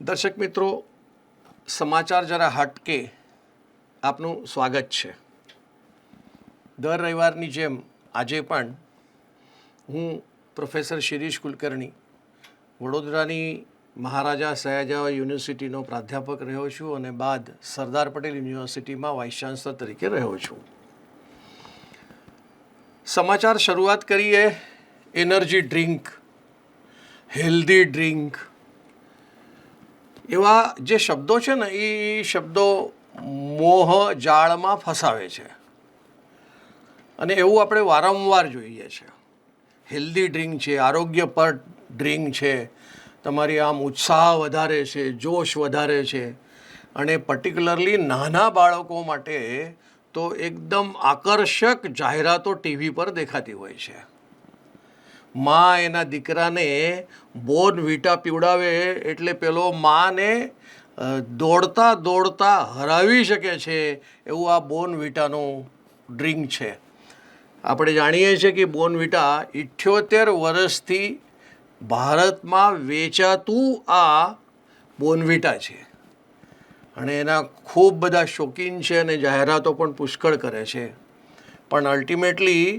દર્શક મિત્રો, સમાચાર જરા હટકે આપનું સ્વાગત છે. દર રવિવારની જેમ આજે પણ હું પ્રોફેસર શિરીષ કુલકર્ણી વડોદરાની મહારાજા સયાજીરાવ યુનિવર્સિટીનો પ્રાધ્યાપક રહ્યો છું અને બાદ સરદાર પટેલ યુનિવર્સિટીમાં વાઇસ ચાન્સલર તરીકે રહ્યો છું. સમાચાર શરૂઆત કરીએ એનર્જી ડ્રિંક, હેલ્ધી ડ્રિંક, એવા જે શબ્દો છે ને એ શબ્દો મોહ જાળમાં ફસાવે છે અને એવું આપણે વારંવાર જોઈએ છે. હેલ્ધી ડ્રિંક છે, આરોગ્યપર ડ્રિંક છે, તમારી આમ ઉત્સાહ વધારે છે, જોશ વધારે છે અને પર્ટિક્યુલરલી નાના બાળકો માટે તો એકદમ આકર્ષક જાહેરાતો ટીવી પર દેખાતી હોય છે. માં એના દીકરાને બોર્નવિટા પીવડાવે એટલે પેલો માને દોડતા દોડતા હરાવી શકે છે એવું આ બોર્નવિટાનું ડ્રિંક છે. આપણે જાણીએ છીએ કે બોર્નવિટા 78 વર્ષથી ભારતમાં વેચાતું આ બોર્નવિટા છે અને એના ખૂબ બધા શોખીન છે અને જાહેરાતો પણ પુષ્કળ કરે છે. પણ અલ્ટિમેટલી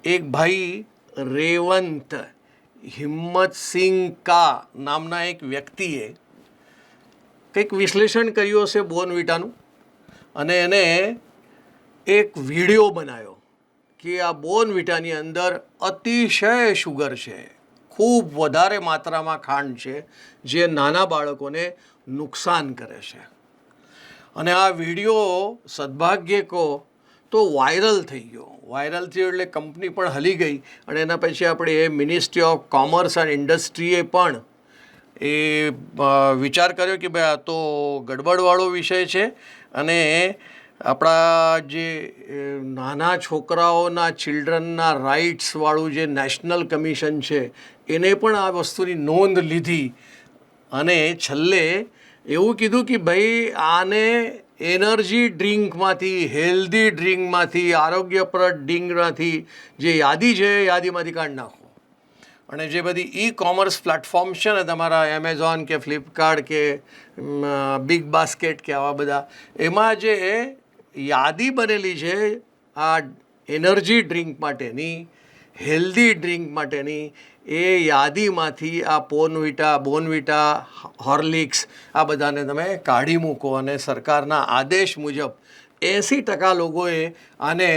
એક ભાઈ રેવંત હિંમતસિંહ કા નામના એક વ્યક્તિએ કંઈક વિશ્લેષણ કર્યું હશે બોર્નવિટાનું અને એને એક વિડીયો બનાવ્યો કે આ બોર્નવિટાની અંદર અતિશય શુગર છે, ખૂબ વધારે માત્રામાં ખાંડ છે જે નાના બાળકોને નુકસાન કરે છે. અને આ વિડીયો સદભાગ્યે કહો તો વાયરલ થઈ ગયો. વાયરલ થયો એટલે કંપની પણ હલી ગઈ અને એના પછી આપણે મિનિસ્ટ્રી ઓફ કોમર્સ એન્ડ ઇન્ડસ્ટ્રીએ પણ એ વિચાર કર્યો કે ભાઈ આ તો ગડબડવાળો વિષય છે અને આપણા જે નાના છોકરાઓના ચિલ્ડ્રનના રાઇટ્સવાળું જે નેશનલ કમિશન છે એને પણ આ વસ્તુની નોંધ લીધી અને છેલ્લે એવું કીધું કે ભાઈ આને એનર્જી ડ્રિંકમાંથી, હેલ્ધી ડ્રિંકમાંથી, આરોગ્યપ્રદ ડ્રિંકમાંથી જે યાદી છે એ યાદીમાંથી કાઢી નાખો. અને જે બધી ઈ કોમર્સ પ્લેટફોર્મ્સ છે ને તમારા એમેઝોન કે ફ્લિપકાર્ટ કે બિગ બાસ્કેટ કે આવા બધા, એમાં જે યાદી બનેલી છે આ એનર્જી ડ્રિંક માટેની, હેલ્ધી ડ્રિંક માટેની, એ યાદીમાંથી આ બોર્નવિટા, હોર્લિક્સ આ બધાને તમે કાઢી મૂકો અને સરકારના આદેશ મુજબ 80% લોકોએ આને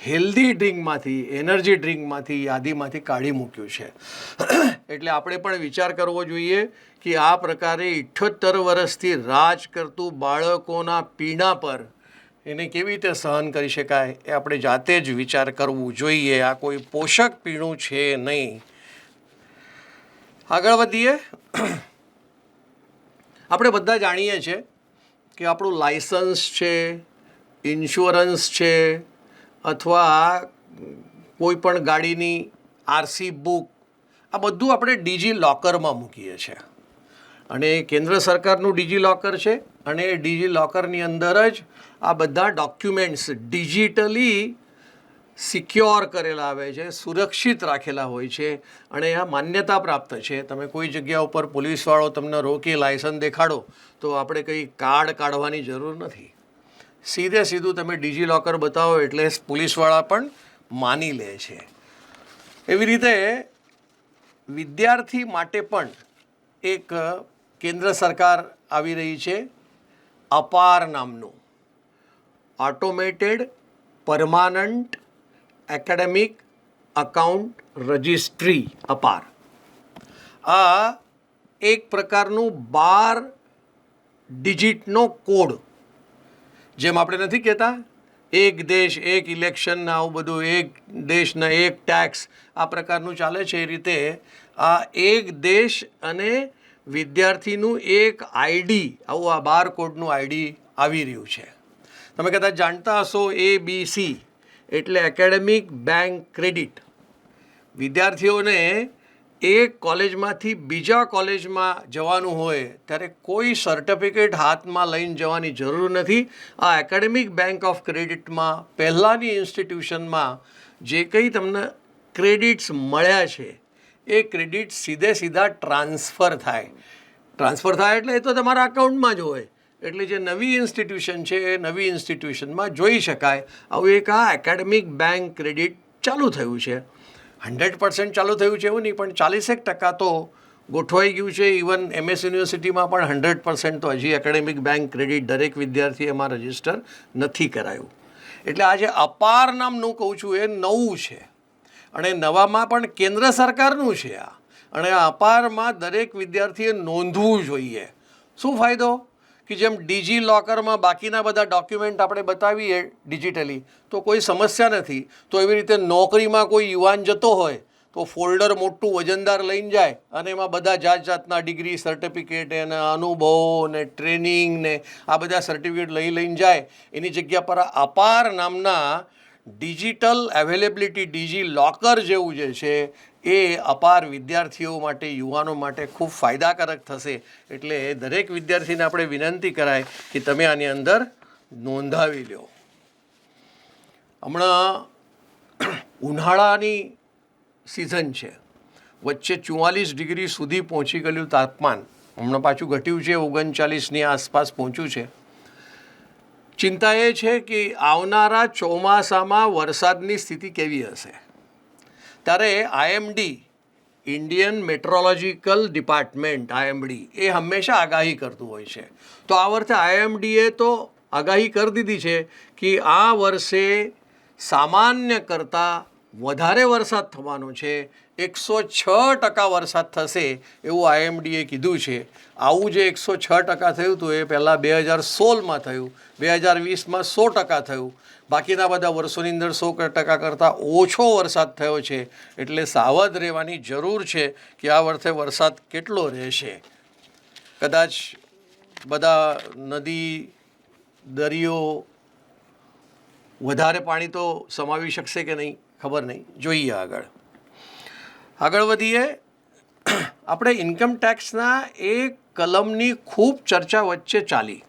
હેલ્ધી ડ્રિંકમાંથી, એનર્જી ડ્રિંકમાંથી, યાદીમાંથી કાઢી મૂક્યું છે. એટલે આપણે પણ વિચાર કરવો જોઈએ કે આ પ્રકારે 78 વર્ષથી રાજ કરતું બાળકોના પીણા પર એને કેવી રીતે સહન કરી શકાય એ આપણે જાતે જ વિચાર કરવું જોઈએ. આ કોઈ પોષક પીણું છે નહીં. આગળ વધીએ. આપણે બધા જાણીએ છીએ કે આપણું લાઇસન્સ છે, ઇન્સ્યોરન્સ છે અથવા કોઈ પણ ગાડીની આરસી બુક, આ બધું આપણે ડિજિલોકરમાં મૂકીએ છીએ અને કેન્દ્ર સરકારનું ડિજિલોકર છે અને એ ડિજિલોકરની અંદર જ આ બધા ડોક્યુમેન્ટ્સ ડિજિટલી સિક્યોર કરેલા આવે છે, સુરક્ષિત રાખેલા હોય છે અને આ માન્યતા પ્રાપ્ત છે. તમે કોઈ જગ્યા ઉપર પોલીસવાળો તમને રોકી લાયસન્સ દેખાડો તો આપણે કંઈ કાર્ડ કાઢવાની જરૂર નથી. સીધું તમે ડિજિલોકર બતાવો એટલે પોલીસવાળા પણ માની લે છે. એવી રીતે વિદ્યાર્થી માટે પણ એક કેન્દ્ર સરકાર આવી રહી છે અપાર નામનું, automated permanent academic account registry, અપાર. આ એક પ્રકારનું 12 ડિજિટનો કોડ, જેમ આપણે નથી કહેતા એક દેશ એક ઇલેક્શન, આવું બધું એક દેશના એક ટેક્સ, આ પ્રકારનું ચાલે છે. એ રીતે આ એક દેશ અને વિદ્યાર્થીનું એક આઈડી, આવું આ 12 કોડનું આઈડી આવી રહ્યું છે. તમે કદાચ જાણતા હશો ABC એટલે એકેડેમિક બેંક ક્રેડિટ. વિદ્યાર્થીઓને એક કોલેજમાંથી બીજા કોલેજમાં જવાનું હોય ત્યારે કોઈ સર્ટિફિકેટ હાથમાં લઈને જવાની જરૂર નથી. આ એકેડેમિક બેંક ઓફ ક્રેડિટમાં પહેલાંની ઇન્સ્ટિટ્યુશનમાં જે કંઈ તમને ક્રેડિટ્સ મળ્યા છે એ ક્રેડિટ સીધા ટ્રાન્સફર થાય. ટ્રાન્સફર થાય એટલે એ તો તમારા અકાઉન્ટમાં જ હોય. એટલે જે નવી ઇન્સ્ટિટ્યુશન છે એ નવી ઇન્સ્ટિટ્યુશનમાં જોઈ શકાય આવું એક આ એકેડેમિક બેંક ક્રેડિટ ચાલુ થયું છે. 100% ચાલુ થયું છે એવું નહીં, પણ 40% તો ગોઠવાઈ ગયું છે. ઇવન MS યુનિવર્સિટીમાં પણ 100% તો હજી એકેડેમિક બેંક ક્રેડિટ દરેક વિદ્યાર્થીએ એમાં રજિસ્ટર નથી કરાયું. એટલે આ જે અપાર નામનું કહું છું એ નવું છે, અને નવામાં પણ કેન્દ્ર સરકારનું છે આ. અને આ અપારમાં દરેક વિદ્યાર્થીએ નોંધવું જોઈએ. શું ફાયદો? કે જેમ ડિજી લોકરમાં બાકીના બધા ડોક્યુમેન્ટ આપણે બતાવીએ ડિજિટલી તો કોઈ સમસ્યા નથી, તો એવી રીતે નોકરીમાં કોઈ યુવાન જતો હોય તો ફોલ્ડર મોટું વજનદાર લઈને જાય અને એમાં બધા જાતના ડિગ્રી સર્ટિફિકેટ અને અનુભવ ને ટ્રેનિંગ ને આ બધા સર્ટિફિકેટ લઈને જાય. એની જગ્યા પર અપાર નામના ડિજિટલ અવેલેબિલિટી ડિજી લોકર જેવું જે છે એ અપાર વિદ્યાર્થીઓ માટે, યુવાનો માટે ખૂબ ફાયદાકારક થશે. એટલે દરેક વિદ્યાર્થીને આપણે વિનંતી કરાય કે તમે આની અંદર નોંધાવી લો. હમણાં ઉનાળાની સિઝન છે, વચ્ચે 44 ડિગ્રી સુધી પહોંચી ગયેલું તાપમાન, હમણાં પાછું ઘટ્યું છે, 39ની આસપાસ પહોંચ્યું છે. ચિંતા એ છે કે આવનારા ચોમાસામાં વરસાદની સ્થિતિ કેવી હશે. ત્યારે IMD, Indian meteorological department, IMD એ હંમેશા આગાહી કરતું હોય છે. તો આ વર્ષે IMDએ તો આગાહી કરી દીધી છે કે આ વર્ષે સામાન્ય કરતાં વધારે વરસાદ થવાનો છે. 106% વરસાદ થશે એવું IMDએ કીધું છે. આવું જે 106% થયું હતું એ પહેલાં 2016માં થયું, 2020માં 100% થયું. બાકીના બધા વર્ષોની અંદર 100% કરતાં ઓછો વરસાદ થયો છે. એટલે સાવધ રહેવાની જરૂર છે કે આ વર્ષે વરસાદ કેટલો રહેશે. કદાચ બધા નદી, દરિયો વધારે પાણી તો સમાવી શકશે કે નહીં ખબર નહીં, જોઈએ. આગળ વધીએ. આપણે ઇન્કમ ટેક્સના એક કલમની ખૂબ ચર્ચા વચ્ચે ચાલી,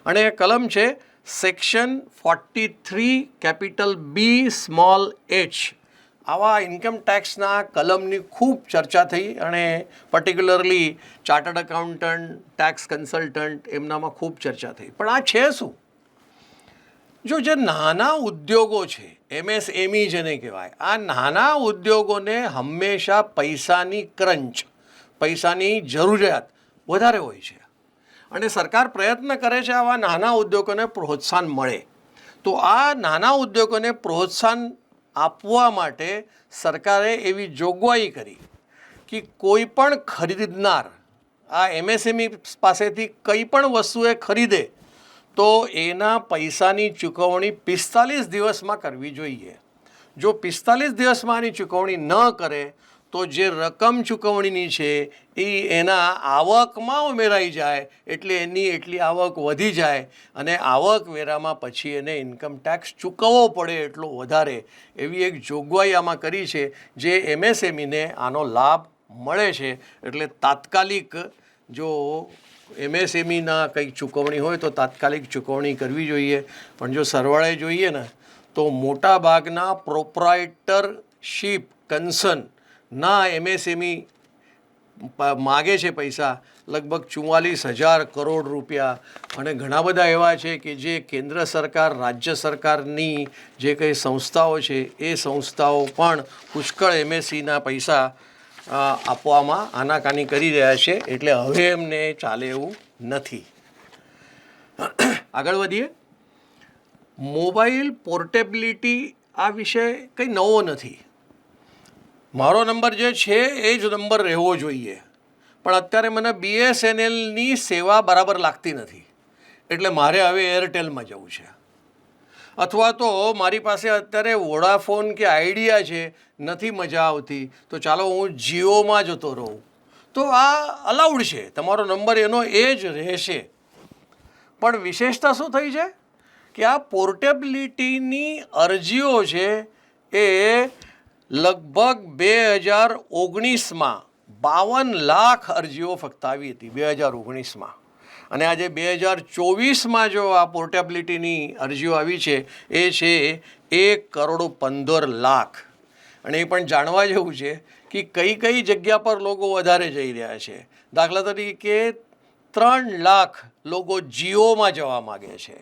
અને એ કલમ છે section 43 capital B small h. આવા ઇન્કમ ટેક્સના કલમની ખૂબ ચર્ચા થઈ, અને particularly chartered accountant, tax consultant એમનામાં ખૂબ ચર્ચા થઈ. પણ આ છે શું? જો જે નાના ઉદ્યોગો છે, MSME જેને કહેવાય, આ નાના ઉદ્યોગોને હંમેશા પૈસાની ક્રંચ, પૈસાની જરૂરિયાત વધારે હોય છે, અને સરકાર પ્રયત્ન કરે છે આવા નાના ઉદ્યોગોને પ્રોત્સાહન મળે. તો આ નાના ઉદ્યોગોને પ્રોત્સાહન આપવા માટે સરકારે એવી જોગવાઈ કરી કે કોઈ પણ ખરીદનાર આ MSME પાસેથી કંઈ પણ વસ્તુ એ ખરીદે તો એના પૈસાની ચૂકવણી 45 દિવસમાં કરવી જોઈએ. જો 45 દિવસમાં આની ચૂકવણી ન કરે તો જે રકમ ચૂકવણીની છે એ એના આવકમાં ઉમેરાઈ જાય, એટલે એની એટલી આવક વધી જાય, અને આવકવેરામાં પછી એને ઇન્કમ ટેક્સ ચૂકવવો પડે એટલો વધારે. એવી એક જોગવાઈ આમાં કરી છે જે MSMEને આનો લાભ મળે છે. એટલે તાત્કાલિક જો MSMEના કંઈક ચૂકવણી હોય તો તાત્કાલિક ચૂકવણી કરવી જોઈએ. પણ જો સરવાળે જોઈએ ને તો મોટા ભાગના પ્રોપ્રાઇટરશીપ કન્સર્ન ના MSME માગે છે પૈસા, લગભગ 44,000 કરોડ રૂપિયા. અને ઘણા બધા એવા છે કે જે કેન્દ્ર સરકાર, રાજ્ય સરકારની જે કંઈ સંસ્થાઓ છે એ સંસ્થાઓ પણ પુષ્કળ MSEના પૈસા આપવામાં આનાકાની કરી રહ્યા છે. એટલે હવે એમને ચાલે એવું નથી. આગળ વધીએ. મોબાઈલ પોર્ટેબિલિટી આ વિષય કંઈ નવો નથી. મારો નંબર જે છે એ જ નંબર રહેવો જોઈએ, પણ અત્યારે મને BSNLની સેવા બરાબર લાગતી નથી, એટલે મારે હવે એરટેલમાં જવું છે. અથવા તો મારી પાસે અત્યારે વોડાફોન કે આઈડિયા છે, નથી મજા આવતી, તો ચાલો હું જીઓમાં જતો રહું. તો આ અલાઉડ છે, તમારો નંબર એનો એ જ રહેશે. પણ વિશેષતા શું થઈ છે કે આ પોર્ટેબિલિટીની અરજીઓ છે એ લગભગ 2019માં 52 લાખ અરજીઓ ફક્ત આવી હતી 2019માં. અને આજે 2024માં જો આ પોર્ટેબિલિટીની અરજીઓ આવી છે એ છે 1,15,00,000. અને એ પણ જાણવા જેવું છે કે કઈ કઈ જગ્યા પર લોકો વધારે જઈ રહ્યા છે. દાખલા તરીકે 3 લાખ લોકો જીઓમાં જવા માગે છે,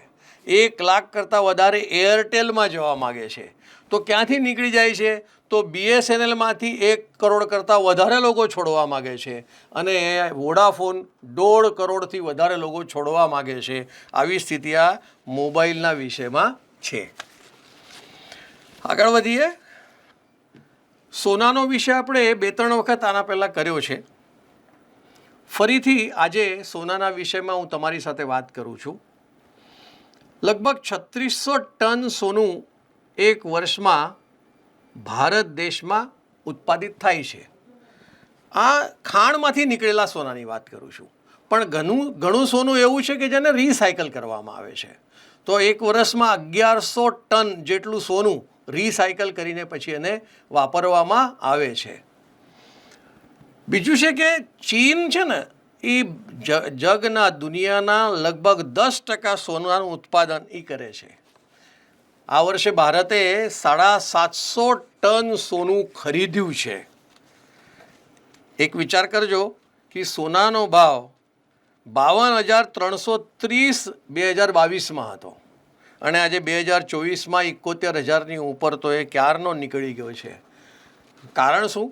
1 લાખ કરતાં વધારે એરટેલમાં જવા માગે છે. તો ક્યાંથી નીકળી જાય છે? તો BSNLમાંથી 1 કરોડ કરતાં વધારે લોકો છોડવા માગે છે અને વોડાફોન 1.5 કરોડથી વધારે લોકો છોડવા માગે છે. આવી સ્થિતિ આ મોબાઈલના વિષયમાં છે. આગળ વધીએ. સોનાનો વિષય આપણે 2-3 વખત આના પહેલાં કર્યો છે. ફરીથી આજે સોનાના વિષયમાં હું તમારી સાથે વાત કરું છું. લગભગ 3600 ટન સોનું એક વર્ષમાં ભારત દેશમાં ઉત્પાદિત થાય છે. આ ખાણમાંથી નીકળેલા સોનાની વાત કરું છું. પણ ઘણું સોનું એવું છે કે જેને રિસાયકલ કરવામાં આવે છે. તો એક વર્ષમાં 1100 ટન જેટલું સોનું રિસાયકલ કરીને પછી એને વાપરવામાં આવે છે. બીજું છે કે ચીન છે ને એ જગના દુનિયાના લગભગ 10% સોનાનું ઉત્પાદન એ કરે છે. આ વર્ષે ભારતે 750 ટન સોનું ખરીદ્યું છે. એક વિચાર કરજો કે સોનાનો ભાવ 52,330 2022માં હતો અને આજે 2024માં 71,000ની ઉપર તો એ ક્યારનો નીકળી ગયો છે. કારણ શું?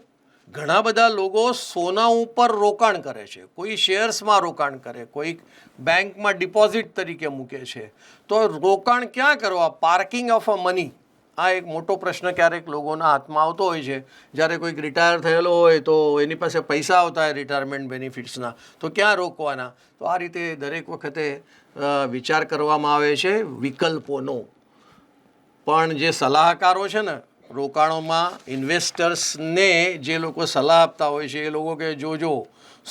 ઘણા બધા લોકો સોના ઉપર રોકાણ કરે છે, કોઈ શેર્સમાં રોકાણ કરે, કોઈ બેંકમાં ડિપોઝિટ તરીકે મૂકે છે. તો રોકાણ ક્યાં કરવા? પાર્કિંગ ઓફ અ મની, આ એક મોટો પ્રશ્ન ક્યારેક લોકોના હાથમાં આવતો હોય છે. જ્યારે કોઈક રિટાયર થયેલો હોય તો એની પાસે પૈસા આવતા હોય રિટાયરમેન્ટ બેનિફિટ્સના, તો ક્યાં રોકવાના? તો આ રીતે દરેક વખતે વિચાર કરવામાં આવે છે વિકલ્પોનો. પણ જે સલાહકારો છે ને રોકાણોમાં ઇન્વેસ્ટર્સને જે લોકો સલાહ આપતા હોય છે એ લોકો કે જોજો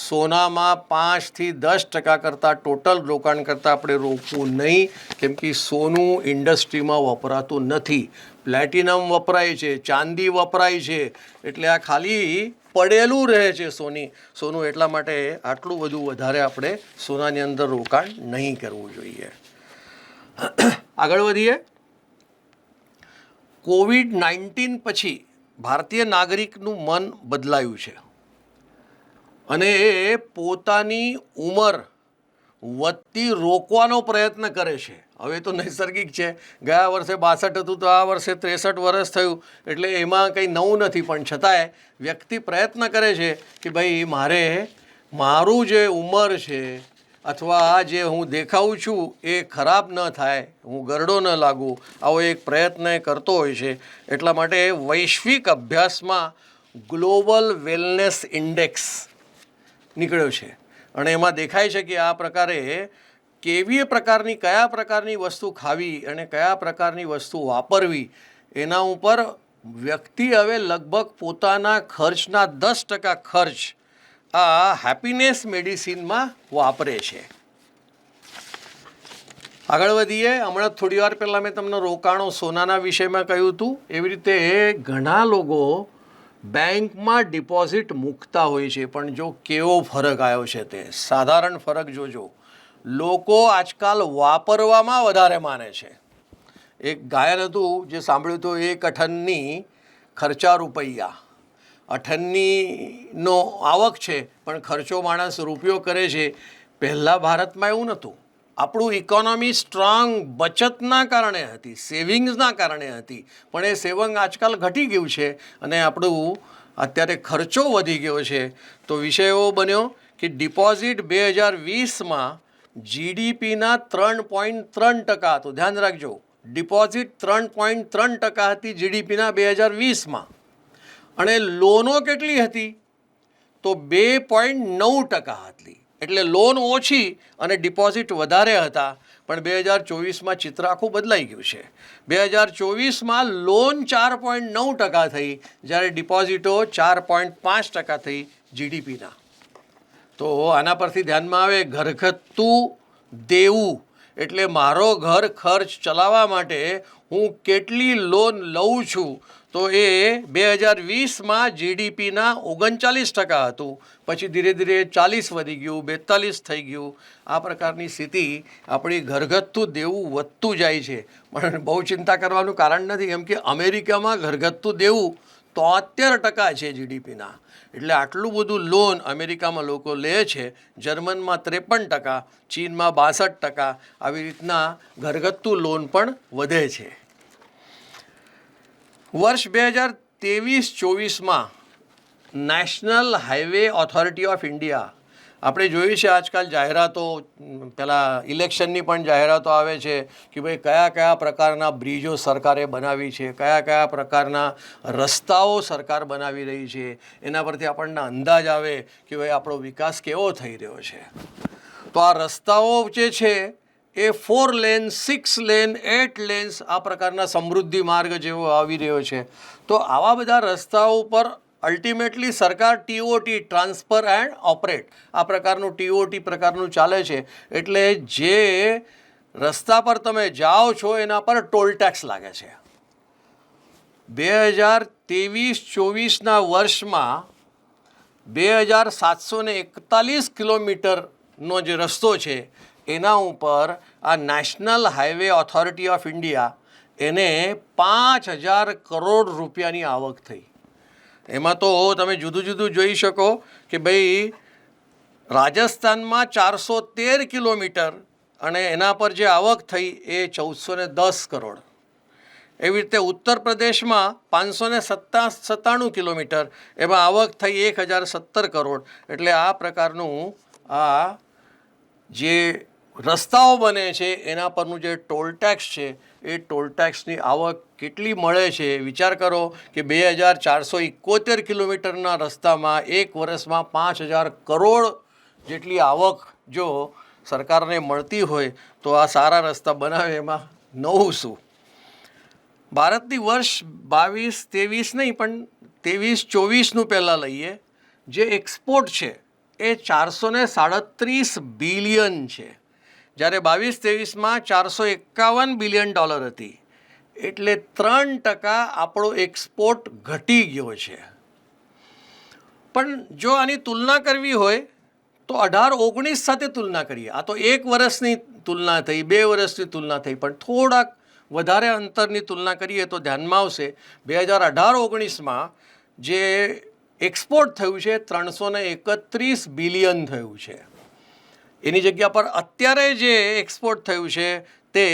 સોનામાં 5થી 10% કરતાં ટોટલ રોકાણ કરતાં આપણે રોકવું નહીં, કેમ કે સોનું ઇન્ડસ્ટ્રીમાં વપરાતું નથી. પ્લેટિનમ વપરાય છે, ચાંદી વપરાય છે, એટલે આ ખાલી પડેલું રહે છે સોનું. એટલા માટે આટલું બધું વધારે આપણે સોનાની અંદર રોકાણ નહીં કરવું જોઈએ. આગળ વધીએ. COVID-19 પછી ભારતીય નાગરિકનું મન બદલાયું છે અને એ પોતાની ઉંમર વધતી રોકવાનો પ્રયત્ન કરે છે. હવે તો નૈસર્ગિક છે. ગયા વર્ષે 62 હતું તો આ વર્ષે 63 વર્ષ થયું, એટલે એમાં કંઈ નવું નથી. પણ છતાંય વ્યક્તિ પ્રયત્ન કરે છે કે ભાઈ મારું જે ઉંમર છે અથવા જે હું દેખાઉં છું એ ખરાબ ન થાય, હું ગરડો ન લાગું, આવો એક પ્રયત્ન કરતો હોય છે. એટલા માટે વૈશ્વિક અભ્યાસમાં ગ્લોબલ વેલનેસ ઇન્ડેક્સ નીકળ્યો છે અને એમાં દેખાય છે કે આ પ્રકારે કયા પ્રકારની વસ્તુ ખાવી અને કયા પ્રકારની વસ્તુ વાપરવી એના ઉપર વ્યક્તિ હવે લગભગ પોતાના ખર્ચના 10% ખર્ચ આ હેપીનેસ મેડિસિનમાં વાપરે છે. આગળ વધીએ. હમણાં થોડી વાર પહેલાં મેં તમને રોકાણો સોનાના વિષયમાં કહ્યું હતું. એવી રીતે ઘણા લોકો બેંકમાં ડિપોઝિટ મૂકતા હોય છે, પણ જો કેવો ફરક આવ્યો છે તે સાધારણ ફરક જોજો. લોકો આજકાલ વાપરવામાં વધારે માને છે. એક ગાયન હતું જે સાંભળ્યું હતું, 1 અઠન્ની ખર્ચા રૂપિયા. અઠન્નીનો આવક છે પણ ખર્ચો માણસ રૂપિયો કરે છે. પહેલાં ભારતમાં એવું નહોતું. આપણું ઇકોનોમી સ્ટ્રોંગ બચતના કારણે હતી, સેવિંગ્સના કારણે હતી, પણ એ સેવિંગ આજકાલ ઘટી ગયું છે અને આપણું અત્યારે ખર્ચો વધી ગયો છે. તો વિષય એવો બન્યો કે ડિપોઝિટ 2020માં GDPના 3.3% હતું. ધ્યાન રાખજો, ડિપોઝિટ 3.3% હતી GDPના 2020માં. અને લોનો કેટલી હતી? તો 2.9% હતી. એટલે લોન ઓછી અને ડિપોઝિટ વધારે હતા. પણ 2024માં ચિત્ર આખું બદલાઈ ગયું છે. 2024માં લોન 4.9% થઈ, જ્યારે ડિપોઝિટો 4.5% થઈ GDPના. તો આના પરથી ધ્યાનમાં આવે ઘરગથ્થું દેવું, એટલે મારો ઘર ખર્ચ ચલાવવા માટે હું કેટલી લોન લઉં છું. તો એ 2020માં GDPના 39% હતું, પછી ધીરે ધીરે 40 વધી ગયું, 42 થઈ ગયું. આ પ્રકારની સ્થિતિ આપણી ઘરગથ્થું દેવું વધતું જાય છે. પણ બહુ ચિંતા કરવાનું કારણ નથી, કેમ કે અમેરિકામાં ઘરગથ્થું દેવું 73% છે જીડીપીના. એટલે આટલું બધું લોન અમેરિકામાં લોકો લે છે, જર્મનમાં 53%, ચીનમાં 62%. આવી રીતના ઘરગથ્થુ લોન પણ વધે છે. વર્ષ 2023-24માં national highway authority of India, આપણે જોયું છે આજકાલ જાહેરાતો, પેલા ઇલેક્શનની પણ જાહેરાતો આવે છે કે ભાઈ કયા કયા પ્રકારના બ્રિજો સરકારે બનાવી છે, કયા કયા પ્રકારના રસ્તાઓ સરકાર બનાવી રહી છે. એના પરથી આપણને અંદાજ આવે કે ભાઈ આપણો વિકાસ કેવો થઈ રહ્યો છે. તો આ રસ્તાઓ જે છે એ 4 લેન, 6 લેન, 8 લેન્સ આ પ્રકારના સમૃદ્ધિ માર્ગ જેવો આવી રહ્યો છે. તો આવા બધા રસ્તાઓ પર અલ્ટિમેટલી સરકાર ટીઓટી, ટ્રાન્સફર એન્ડ ઓપરેટ, આ પ્રકારનું ટીઓટી પ્રકારનું ચાલે છે. એટલે જે રસ્તા પર તમે જાઓ છો એના પર ટોલ ટેક્સ લાગે છે. 2023-24ના વર્ષમાં 2741 કિલોમીટરનો જે રસ્તો છે એના ઉપર આ national highway authority of India એને 5,000 કરોડ રૂપિયાની આવક થઈ. એમાં તો તમે જુદું જુદું જોઈ શકો કે ભાઈ રાજસ્થાનમાં 413 કિલોમીટર અને એના પર જે આવક થઈ એ 1410 કરોડ. એવી રીતે ઉત્તર પ્રદેશમાં 597 કિલોમીટર, એમાં આવક થઈ 1017 કરોડ. એટલે આ પ્રકારનું આ જે રસ્તાઓ બને છે એના પરનું જે ટોલ ટેક્સ છે એ ટોલ ટેક્સની આવક કેટલી મળે છે. વિચાર કરો કે 2471 કિલોમીટરના રસ્તામાં એક વર્ષમાં 5,000 કરોડ જેટલી આવક જો સરકારને મળતી હોય તો આ સારા રસ્તા બનાવે એમાં નવું શું. ભારતની વર્ષ 22-23 નહીં પણ 23-24નું પહેલાં લઈએ, જે એક્સપોર્ટ છે એ 437 બિલિયન છે, જ્યારે 22-23માં $451 બિલિયન હતી. એટલે 3% આપણો એક્સપોર્ટ ઘટી ગયો છે. પણ જો આની તુલના કરવી હોય તો 18-19 સાથે તુલના કરીએ. આ તો એક વર્ષની તુલના થઈ, 2 વર્ષની તુલના થઈ, પણ થોડાક વધારે અંતરની તુલના કરીએ તો ધ્યાનમાં આવશે 2018-19માં જે એક્સપોર્ટ થયું છે 331 બિલિયન થયું છે. એની જગ્યા પર અત્યારે જે એક્સપોર્ટ થયું છે તે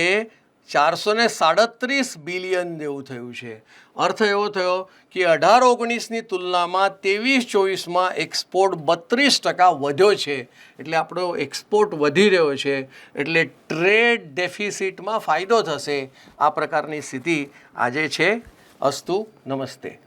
437 બિલિયન જેવું થયું છે. અર્થ એવો થયો કે 18-19ની તુલનામાં 23-24માં એક્સપોર્ટ 32% વધ્યો છે. એટલે આપણો એક્સપોર્ટ વધી રહ્યો છે, એટલે ટ્રેડ ડેફિસિટમાં ફાયદો થશે. આ પ્રકારની સ્થિતિ આજે છે. અસ્તુ, નમસ્તે.